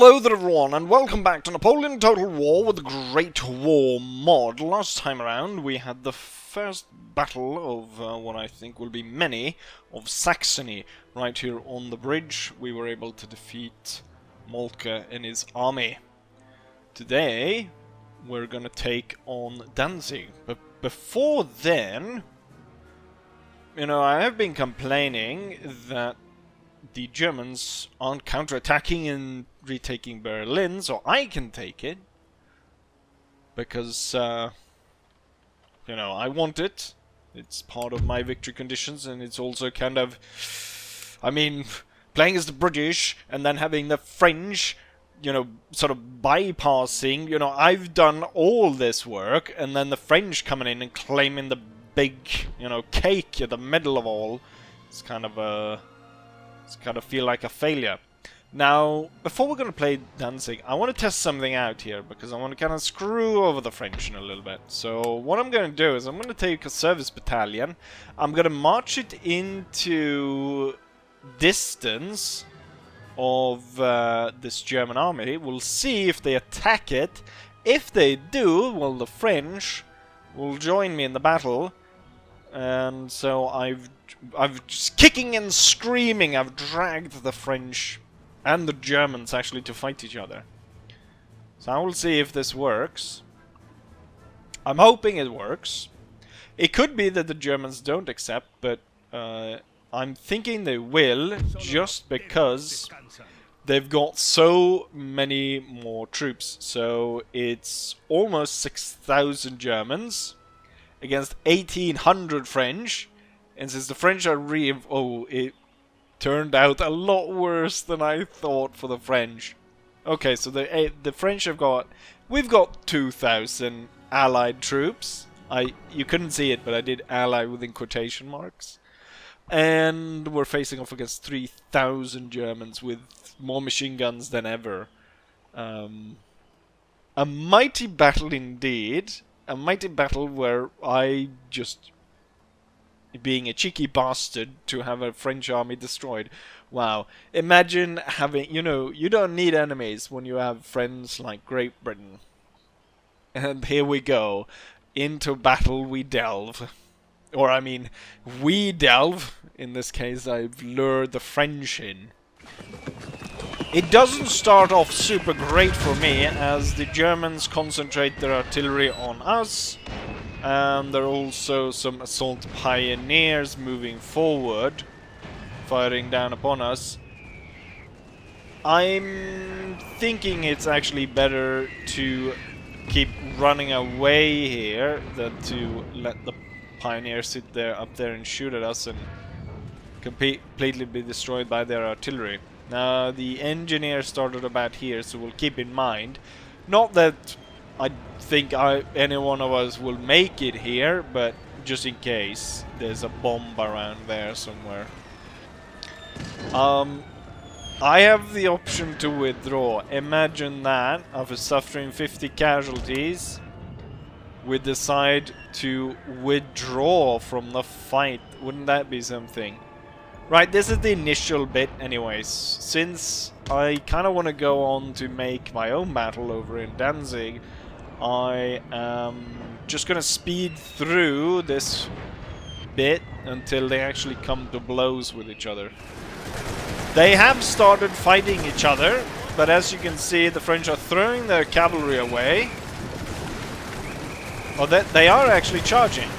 Hello there everyone, and welcome back to Napoleon Total War with the Great War mod. Last time around we had the first battle of what I think will be many, of Saxony. Right here on the bridge we were able to defeat Moltke and his army. Today we're gonna take on Danzig, but before then, you know, I have been complaining that the Germans aren't counterattacking and retaking Berlin, so I can take it. Because, you know, I want it. It's part of my victory conditions, and it's also kind of... I mean, playing as the British, and then having the French, you know, sort of bypassing, you know, I've done all this work, and then the French coming in and claiming the big, you know, cake at the middle of all. It's kind of feel like a failure. Now, before we're going to play Danzig, I want to test something out here, because I want to kind of screw over the French in a little bit. So, what I'm going to do is I'm going to take a service battalion, I'm going to march it into distance of this German army. We'll see if they attack it. If they do, well, the French will join me in the battle. And so I've just kicking and screaming, I've dragged the French and the Germans actually to fight each other. So I will see if this works. I'm hoping it works. It could be that the Germans don't accept, but I'm thinking they will, just because they've got so many more troops. So it's almost 6,000 Germans against 1,800 French. And since the French are it turned out a lot worse than I thought for the French. Okay, so the French we've got 2,000 allied troops. You couldn't see it, but I did ally within quotation marks. And we're facing off against 3,000 Germans with more machine guns than ever. A mighty battle indeed. A mighty battle where I just, being a cheeky bastard, to have a French army destroyed. Wow. Imagine having, you know, you don't need enemies when you have friends like Great Britain. And here we go. Into battle we delve. Or I mean, we delve. In this case, I've lured the French in. It doesn't start off super great for me, as the Germans concentrate their artillery on us, and there are also some assault pioneers moving forward, firing down upon us. I'm thinking it's actually better to keep running away here than to let the pioneers sit there up there and shoot at us and completely be destroyed by their artillery. Now, the engineer started about here, so we'll keep in mind. Not that I think any one of us will make it here, but just in case there's a bomb around there somewhere. I have the option to withdraw. Imagine that, after suffering 50 casualties, we decide to withdraw from the fight. Wouldn't that be something? Right, this is the initial bit anyways. Since I kind of want to go on to make my own battle over in Danzig, I am just going to speed through this bit until they actually come to blows with each other. They have started fighting each other, but as you can see, the French are throwing their cavalry away. Oh, they are actually charging.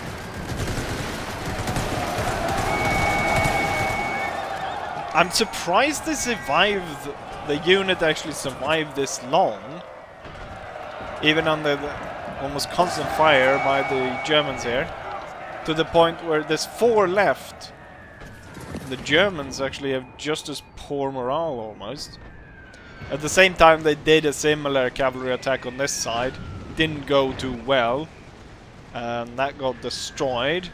I'm surprised they survived, the unit actually survived this long, even under the almost constant fire by the Germans here, to the point where there's 4 left. The Germans actually have just as poor morale almost. At the same time, they did a similar cavalry attack on this side. Didn't go too well, and that got destroyed.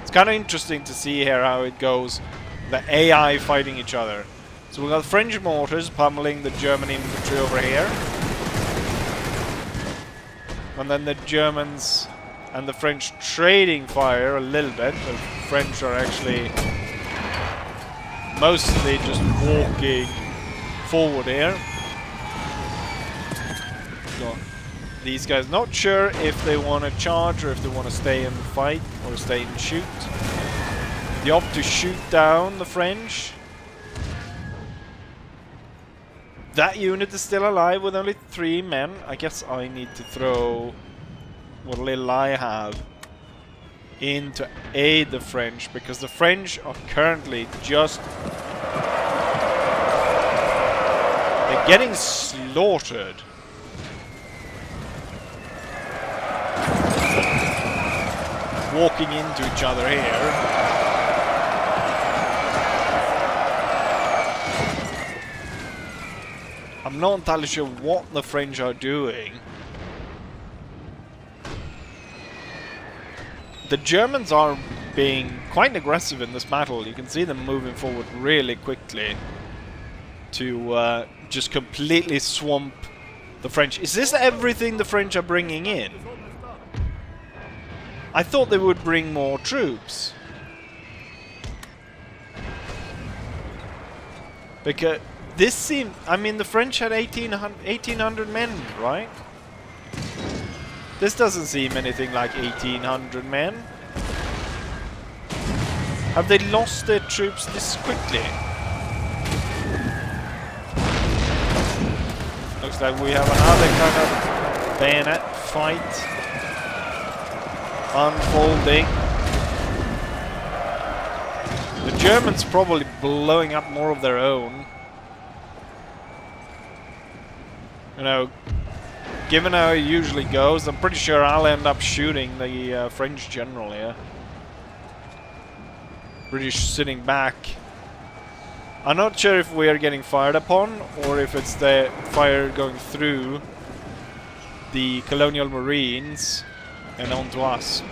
It's kind of interesting to see here how it goes. The AI fighting each other. So we've got French mortars pummeling the German infantry over here. And then the Germans and the French trading fire a little bit. The French are actually mostly just walking forward here. got these guys. Not sure if they want to charge or if they want to stay and fight or stay and shoot. They opt to shoot down the French. That unit is still alive with only 3 men. I guess I need to throw what little I have in to aid the French, because the French are currently just... they're getting slaughtered. Walking into each other here. I'm not entirely sure what the French are doing. The Germans are being quite aggressive in this battle. You can see them moving forward really quickly to just completely swamp the French. Is this everything the French are bringing in? I thought they would bring more troops. Because this seemed... I mean, the French had 1,800 men, right? This doesn't seem anything like 1,800 men. Have they lost their troops this quickly? Looks like we have another kind of bayonet fight unfolding. The Germans probably blowing up more of their own. You know, given how it usually goes, I'm pretty sure I'll end up shooting the French general here. British sitting back. I'm not sure if we are getting fired upon or if it's the fire going through the colonial marines and onto us.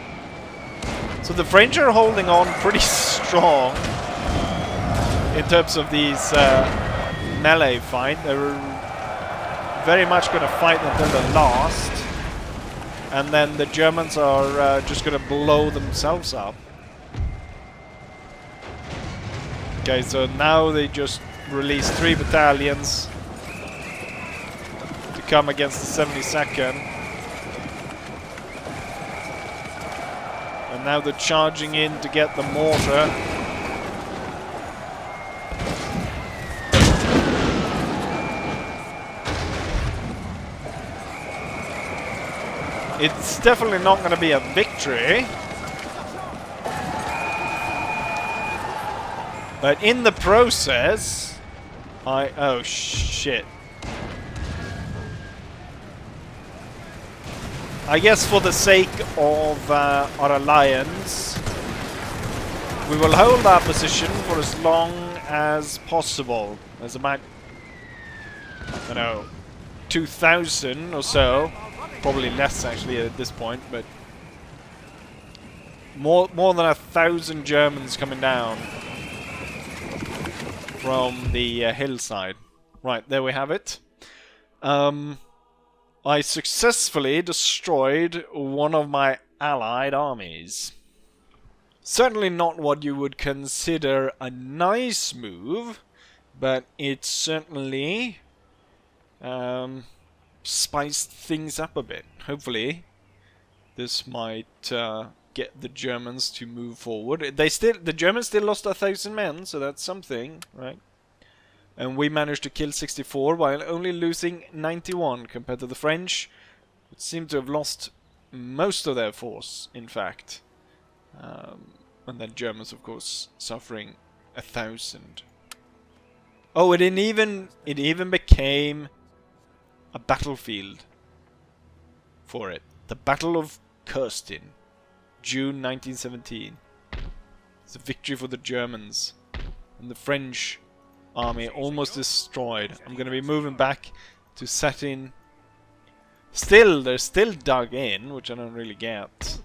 So the French are holding on pretty strong in terms of these melee fight. They're very much going to fight until the last, and then the Germans are just going to blow themselves up. Okay, so now they just released 3 battalions to come against the 72nd. And now they're charging in to get the mortar. It's definitely not going to be a victory. But in the process, oh shit. I guess for the sake of our alliance, we will hold our position for as long as possible. There's about, I don't know, 2,000 or so. Probably less actually at this point, but more than 1,000 Germans coming down from the hillside. Right, there we have it. I successfully destroyed one of my allied armies. Certainly not what you would consider a nice move, but it certainly spiced things up a bit. Hopefully this might get the Germans to move forward. The Germans still lost 1,000 men, so that's something, right? And we managed to kill 64 while only losing 91 compared to the French, which seem to have lost most of their force, in fact. And then Germans, of course, suffering 1,000. Oh, it even became a battlefield for it. The Battle of Kirsten, June 1917. It's a victory for the Germans. And the French army almost destroyed. I'm going to be moving back to set in. They're still dug in, which I don't really get.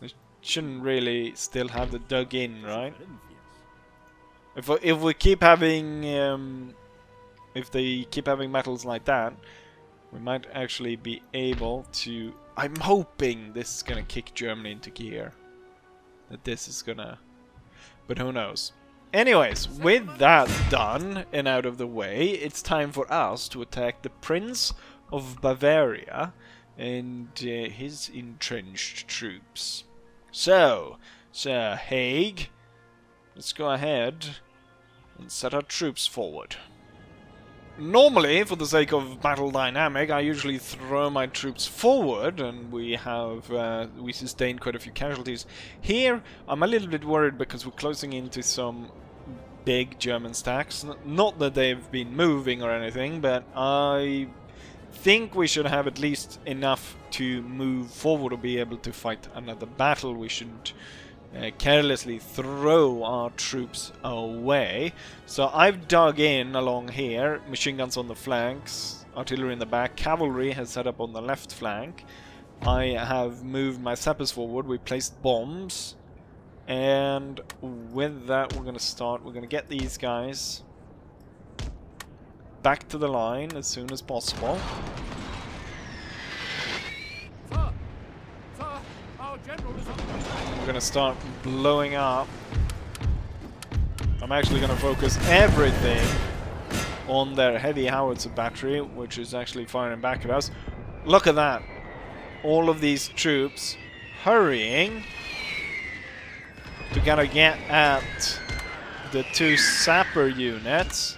They shouldn't really still have the dug in, right? If we keep having if they keep having battles like that, we might actually be able to... I'm hoping this is gonna kick Germany into gear. That this is gonna... But who knows. Anyways, with that done and out of the way, it's time for us to attack the Prince of Bavaria and his entrenched troops. So, Sir Haig, let's go ahead and set our troops forward. Normally, for the sake of battle dynamic, I usually throw my troops forward, and we sustained quite a few casualties. Here, I'm a little bit worried because we're closing into some big German stacks. Not that they've been moving or anything, but I think we should have at least enough to move forward or be able to fight another battle. We shouldn't carelessly throw our troops away. So I've dug in along here, machine guns on the flanks, artillery in the back, cavalry has set up on the left flank. I have moved my sappers forward, we placed bombs, and with that we're gonna get these guys back to the line as soon as possible. We're gonna start blowing up. I'm actually gonna focus everything on their heavy howitzer battery, which is actually firing back at us. Look at that! All of these troops hurrying to kind of get at the two sapper units,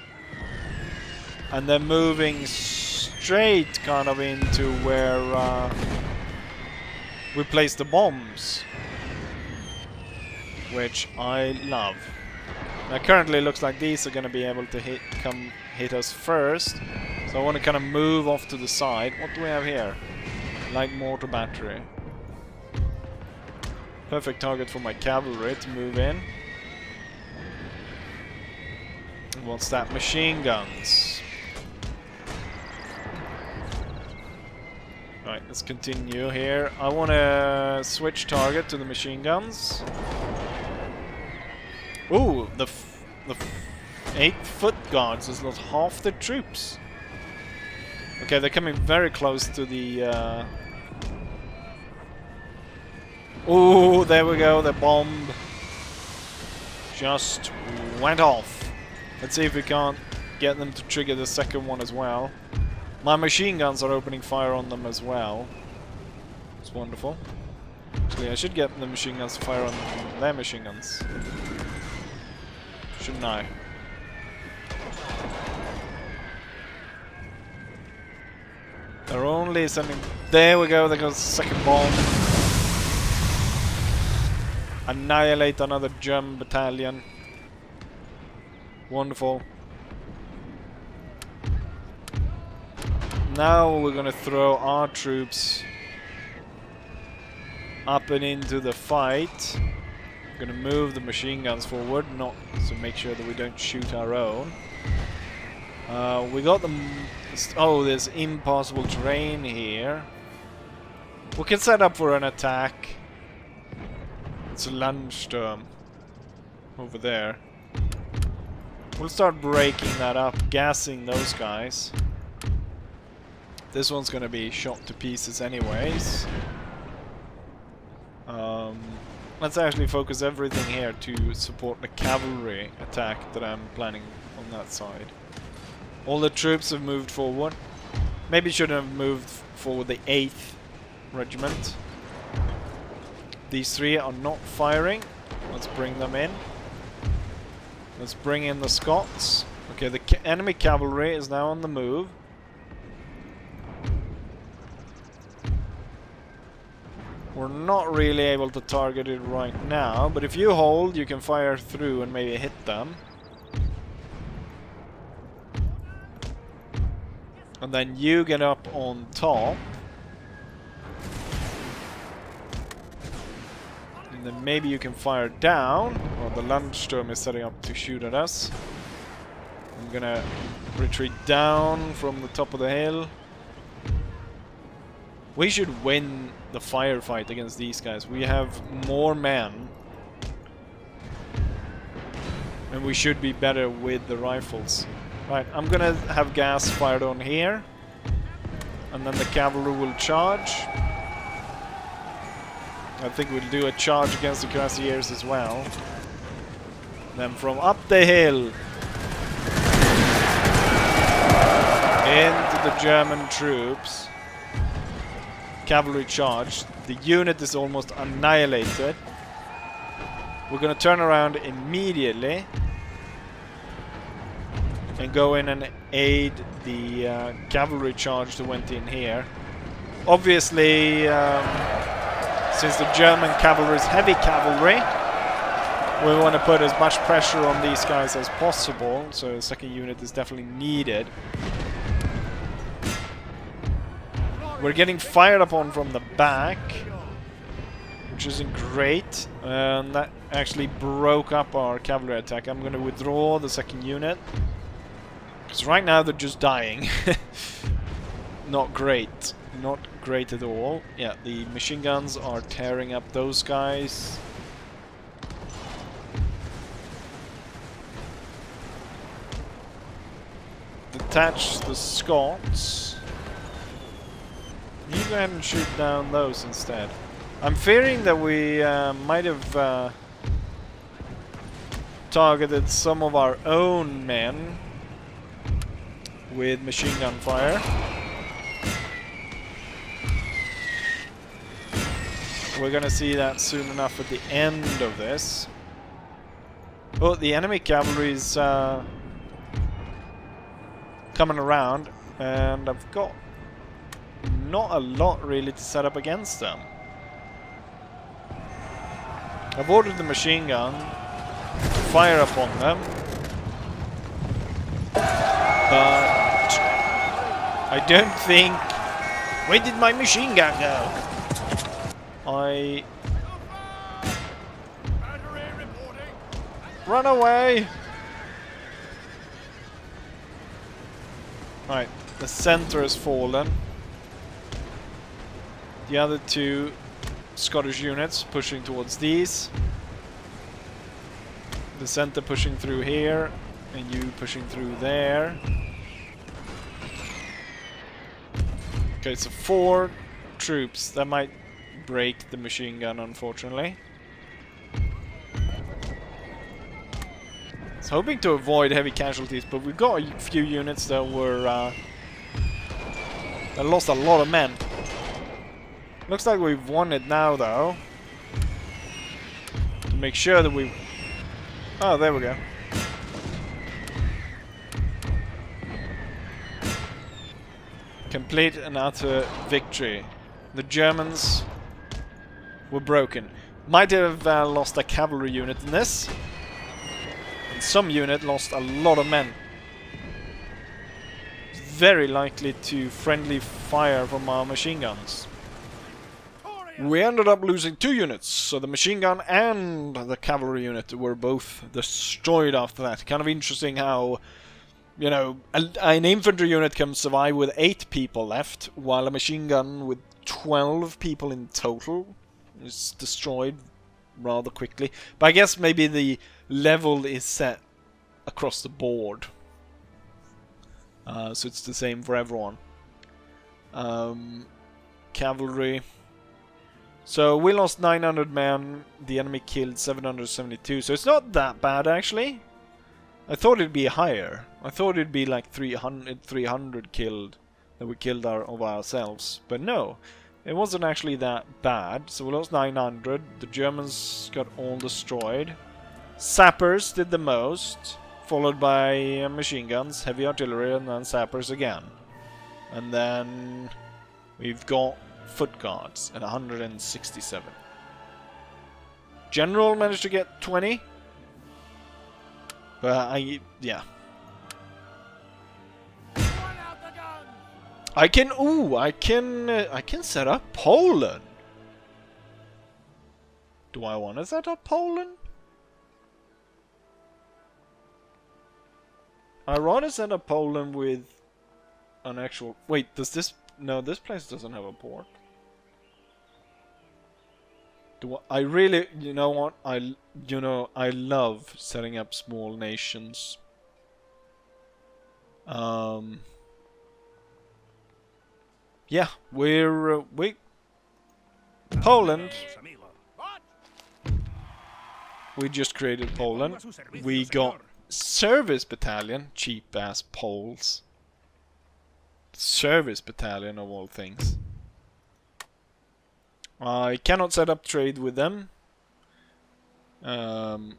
and they're moving straight kind of into where we place the bombs, which I love. Now currently it looks like these are going to be able to hit us first, so I want to kind of move off to the side. What do we have here? Light mortar battery. Perfect target for my cavalry to move in. And what's that? Machine guns. Right, let's continue here. I want to switch target to the machine guns. Ooh, the 8-foot guards is not half the troops. Okay, they're coming very close to the... Ooh, there we go, the bomb just went off. Let's see if we can't get them to trigger the second one as well. My machine guns are opening fire on them as well. It's wonderful. Actually, I should get the machine guns to fire on their machine guns. Shouldn't I? They're only sending... There we go, there goes the second bomb. Annihilate another German battalion. Wonderful. Now we're gonna throw our troops up and into the fight. We're gonna move the machine guns forward, not to make sure that we don't shoot our own. We got them. Oh, there's impossible terrain here. We can set up for an attack. It's a Landsturm over there. We'll start breaking that up, gassing those guys. This one's gonna be shot to pieces anyways. Let's actually focus everything here to support the cavalry attack that I'm planning on that side. All the troops have moved forward. Maybe should have moved forward the 8th regiment. These 3 are not firing. Let's bring them in. Let's bring in the Scots. Okay, the enemy cavalry is now on the move. We're not really able to target it right now, but if you hold, you can fire through and maybe hit them. And then you get up on top. And then maybe you can fire down. Well, the Landsturm is setting up to shoot at us. I'm gonna retreat down from the top of the hill. We should win the firefight against these guys. We have more men. And we should be better with the rifles. Right, I'm gonna have gas fired on here. And then the cavalry will charge. I think we'll do a charge against the cuirassiers as well. Then from up the hill into the German troops. Cavalry charge. The unit is almost annihilated. We're gonna turn around immediately and go in and aid the cavalry charge that went in here. Obviously, since the German cavalry is heavy cavalry, we want to put as much pressure on these guys as possible, so the second unit is definitely needed. We're getting fired upon from the back, which isn't great, and that actually broke up our cavalry attack. I'm going to withdraw the second unit, because right now they're just dying. Not great. Not great at all. Yeah, the machine guns are tearing up those guys. Detach the Scots. You go ahead and shoot down those instead. I'm fearing that we might have targeted some of our own men with machine gun fire. We're gonna see that soon enough at the end of this. Oh, the enemy cavalry is coming around, and I've got not a lot really to set up against them. I've ordered the machine gun to fire upon them, but I don't think... Where did my machine gun go? Run away! Alright, the center has fallen. The other two Scottish units pushing towards these. The center pushing through here, and you pushing through there. Okay, so 4 troops. That might break the machine gun, unfortunately. I was hoping to avoid heavy casualties, but we've got a few units that were that lost a lot of men. Looks like we've won it now, though. To make sure that we... Oh, there we go. Complete and utter victory. The Germans were broken. Might have lost a cavalry unit in this. And some unit lost a lot of men. Very likely to friendly fire from our machine guns. We ended up losing 2 units, so the machine gun and the cavalry unit were both destroyed after that. Kind of interesting how, you know, an infantry unit can survive with 8 people left, while a machine gun with 12 people in total is destroyed rather quickly. But I guess maybe the level is set across the board. So it's the same for everyone. Cavalry. So we lost 900 men, the enemy killed 772, so it's not that bad actually. I thought it'd be higher. I thought it'd be like 300 killed, that we killed of ourselves. But no, it wasn't actually that bad. So we lost 900, the Germans got all destroyed. Sappers did the most, followed by machine guns, heavy artillery, and then sappers again. And then we've got foot guards at 167. General managed to get 20. But yeah. I can set up Poland. Do I want to set up Poland? I rather set up Poland with an actual... Wait, does this... No, this place doesn't have a port. I really... You know what? I love setting up small nations. Yeah, Poland. We just created Poland. We got service battalion, cheap ass Poles. Service battalion of all things. I cannot set up trade with them. The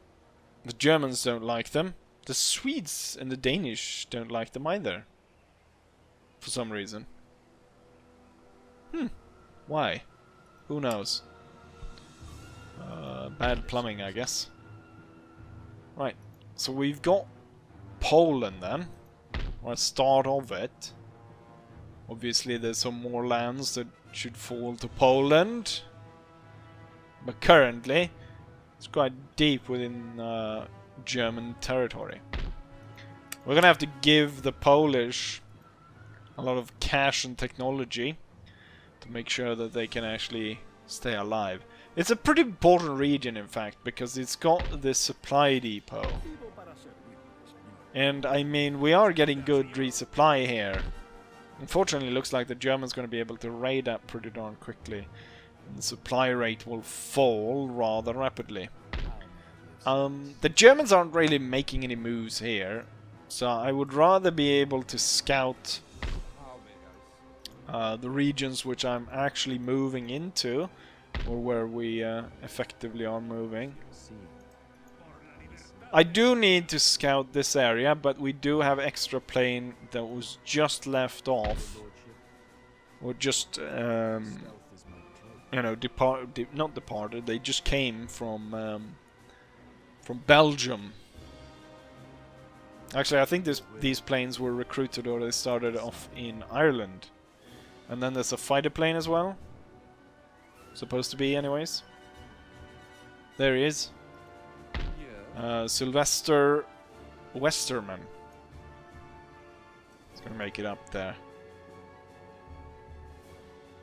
Germans don't like them. The Swedes and the Danish don't like them either. For some reason. Why? Who knows? Bad plumbing, I guess. Right. So we've got Poland then. Or a start of it. Obviously there's some more lands that should fall to Poland. But currently it's quite deep within German territory. We're gonna have to give the Polish a lot of cash and technology to make sure that they can actually stay alive. It's a pretty important region, in fact, because it's got this supply depot. And I mean, we are getting good resupply here. Unfortunately, it looks like the Germans are going to be able to raid that pretty darn quickly. And the supply rate will fall rather rapidly. The Germans aren't really making any moves here, so I would rather be able to scout the regions which I'm actually moving into, or where we effectively are moving. I do need to scout this area, but we do have extra plane that was just left off, or just you know, not departed. They just came from Belgium. Actually, I think these planes were recruited, or they started off in Ireland. And then there's a fighter plane as well. Supposed to be, anyways. There he is. Sylvester Westerman. He's gonna make it up there.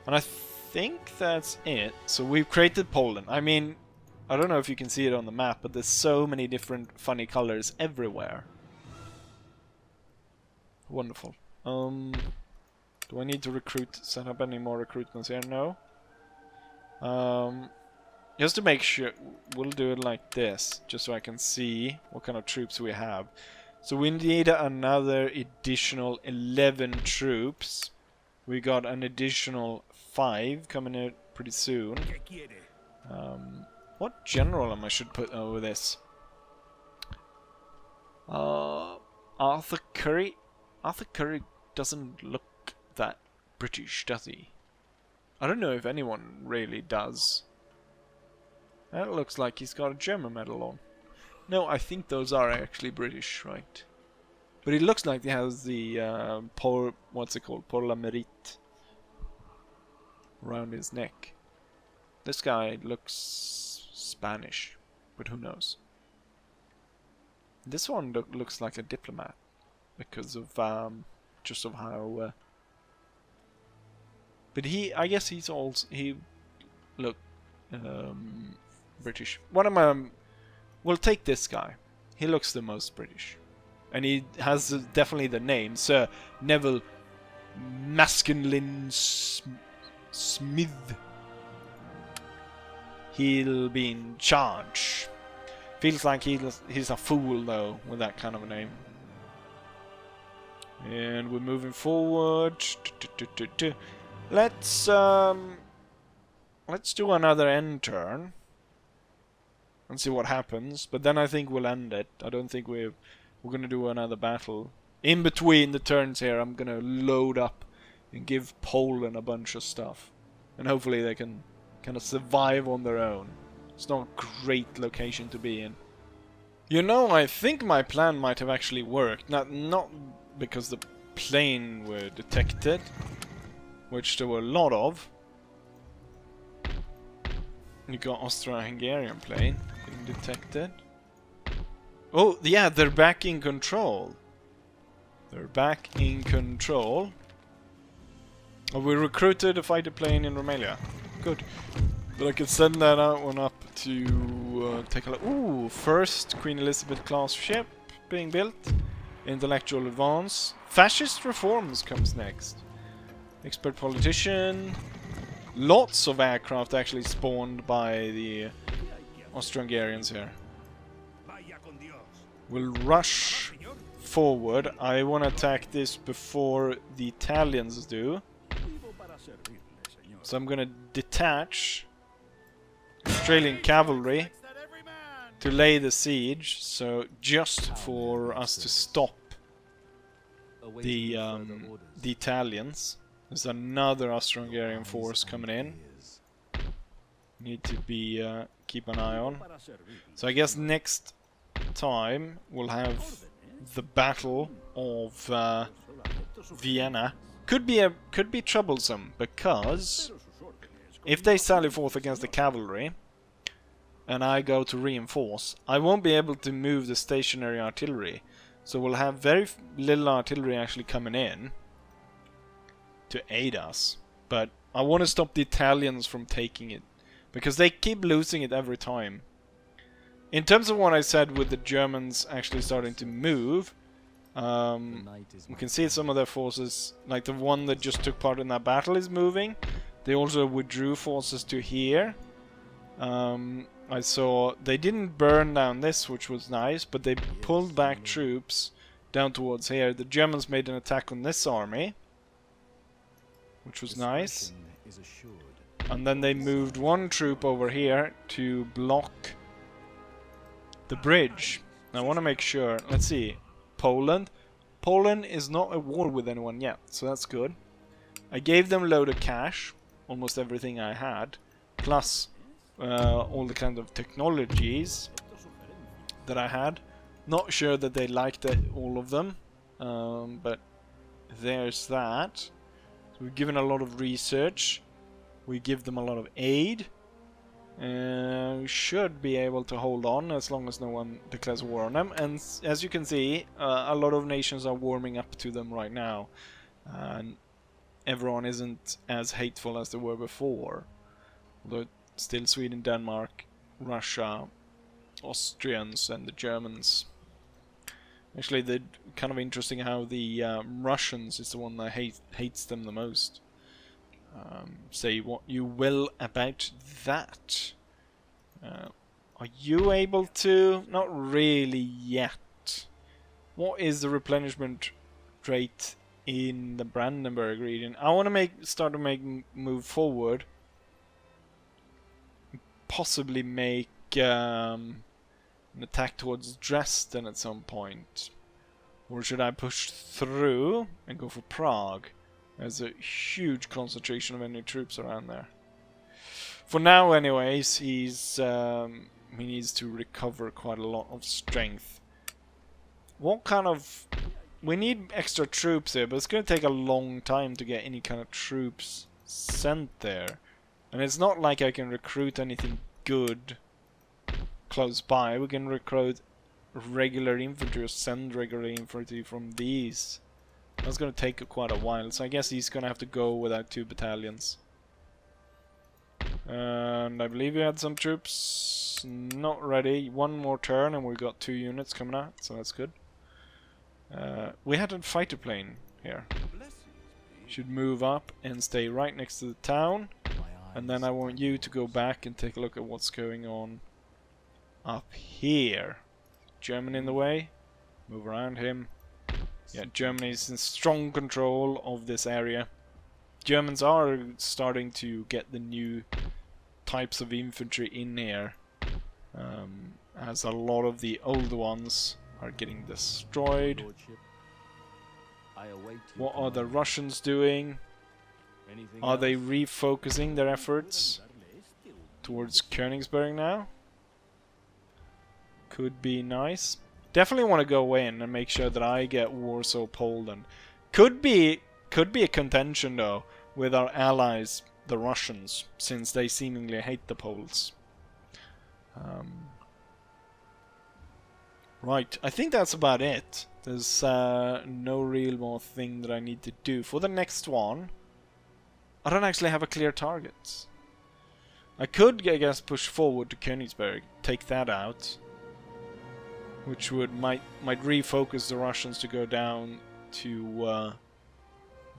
And I think that's it. So we've created Poland. I mean, I don't know if you can see it on the map, but there's so many different funny colors everywhere. Wonderful. Do I need to set up any more recruitments here? No. Just to make sure, we'll do it like this, just so I can see what kind of troops we have. So we need another additional 11 troops. We got an additional 5 coming out pretty soon. What general I should put over this? Arthur Curry? Arthur Curry doesn't look that British, does he? I don't know if anyone really does. That looks like he's got a German medal on. No, I think those are actually British, right? But it looks like he has the what's it called? Pour la Mérite around his neck. This guy looks Spanish, but who knows? This one looks like a diplomat because of just of how. But I guess he look British. We'll take this guy. He looks the most British, and he has definitely the name Sir Neville Maskinlin Smith. He'll be in charge. Feels like he's a fool though with that kind of a name. And we're moving forward. Let's do another end turn and see what happens. But then I think we'll end it. I don't think we're gonna do another battle. In between the turns here, I'm gonna load up and give Poland a bunch of stuff, and hopefully they can kind of survive on their own. It's not a great location to be in. You know, I think my plan might have actually worked. Not because the plane were detected, which there were a lot of. You got Austro-Hungarian plane being detected. Oh, yeah, they're back in control. They're back in control. Oh, we recruited a fighter plane in Romania. Good. But I could send that one up to take a look. Ooh, first Queen Elizabeth class ship being built. Intellectual advance. Fascist reforms comes next. Expert politician. Lots of aircraft actually spawned by the Austro-Hungarians here. We'll rush forward. I want to attack this before the Italians do. So I'm going to detach Australian cavalry to lay the siege. So just for us to stop the Italians. There's another Austro-Hungarian force coming in. Need to be keep an eye on. So I guess next time we'll have the Battle of Vienna. Could be troublesome because if they sally forth against the cavalry and I go to reinforce, I won't be able to move the stationary artillery. So we'll have very little artillery actually coming in to aid us. But I want to stop the Italians from taking it because they keep losing it every time. In terms of what I said with the Germans actually starting to move, we can see some of their forces, like the one that just took part in that battle is moving. They also withdrew forces to here. I saw they didn't burn down this, which was nice, but they pulled back troops down towards here. The Germans made an attack on this army, which was nice. And then they moved one troop over here to block the bridge. I want to make sure. Let's see. Poland. Poland is not at war with anyone yet, so that's good. I gave them a load of cash, almost everything I had, plus all the kind of technologies that I had. Not sure that they liked all of them, but there's that. So we've given a lot of research. We give them a lot of aid. We should be able to hold on as long as no one declares war on them. And as you can see, a lot of nations are warming up to them right now. And everyone isn't as hateful as they were before. Although still Sweden, Denmark, Russia, Austrians and the Germans. Actually, they're kind of interesting how the Russians is the one that hates them the most. Say what you will about that. Are you able to? Not really yet. What is the replenishment rate in the Brandenburg region? I want to start to move forward. Possibly make an attack towards Dresden at some point. Or should I push through and go for Prague? There's a huge concentration of enemy troops around there. For now, anyways, he needs to recover quite a lot of strength. What kind of... We need extra troops here, but it's going to take a long time to get any kind of troops sent there. And it's not like I can recruit anything good close by. We can recruit regular infantry or send regular infantry from these. That's going to take quite a while, so I guess he's going to have to go without 2 battalions. And I believe we had some troops not ready. One more turn and we've got 2 units coming out, so that's good. We had a fighter plane here. Should move up and stay right next to the town. And then I want you to go back and take a look at what's going on up here. German in the way. Move around him. Yeah, Germany is in strong control of this area. Germans are starting to get the new types of infantry in here. As a lot of the old ones are getting destroyed. What are the Russians doing? Are they refocusing their efforts towards Königsberg now? Could be nice. Definitely want to go in and make sure that I get Warsaw, Poland. Could be a contention though with our allies, the Russians, since they seemingly hate the Poles. Right, I think that's about it. There's no real more thing that I need to do. For the next one, I don't actually have a clear target. I could, I guess, push forward to Königsberg, take that out. Which might refocus the Russians to go down to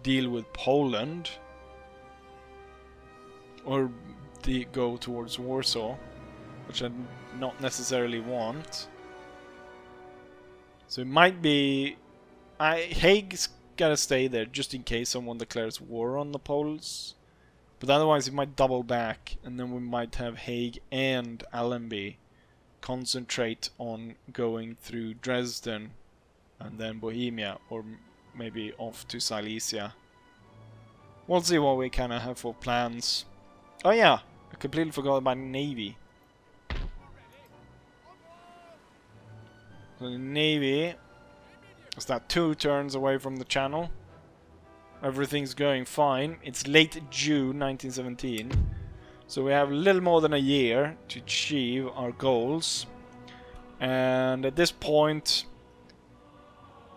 deal with Poland, or go towards Warsaw, which I not necessarily want. So it might be... Hague's gotta stay there just in case someone declares war on the Poles. But otherwise it might double back, and then we might have Hague and Allenby concentrate on going through Dresden and then Bohemia, or maybe off to Silesia. We'll see what we kind of have for plans. Oh yeah, I completely forgot about Navy. So the Navy is that 2 turns away from the channel. Everything's going fine. It's late June 1917. So we have a little more than a year to achieve our goals. And at this point,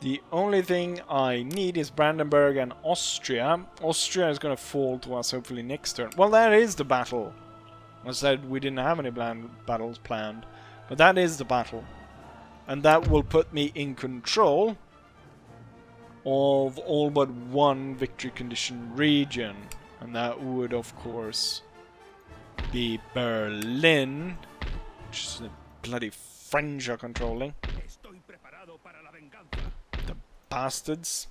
the only thing I need is Brandenburg and Austria. Austria is going to fall to us hopefully next turn. Well, that is the battle. I said we didn't have any battles planned. But that is the battle. And that will put me in control of all but one victory condition region. And that would, of course, be Berlin, which is the bloody French are controlling. The bastards.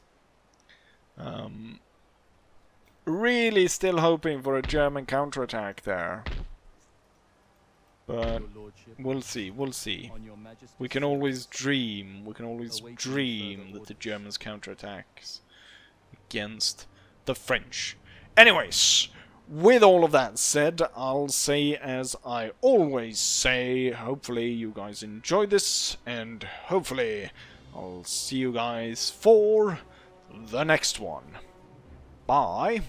Really still hoping for a German counterattack there. But we'll see, we'll see. We can always dream, that the Germans counterattacks against the French. Anyways, with all of that said, I'll say as I always say, hopefully you guys enjoyed this, and hopefully I'll see you guys for the next one. Bye.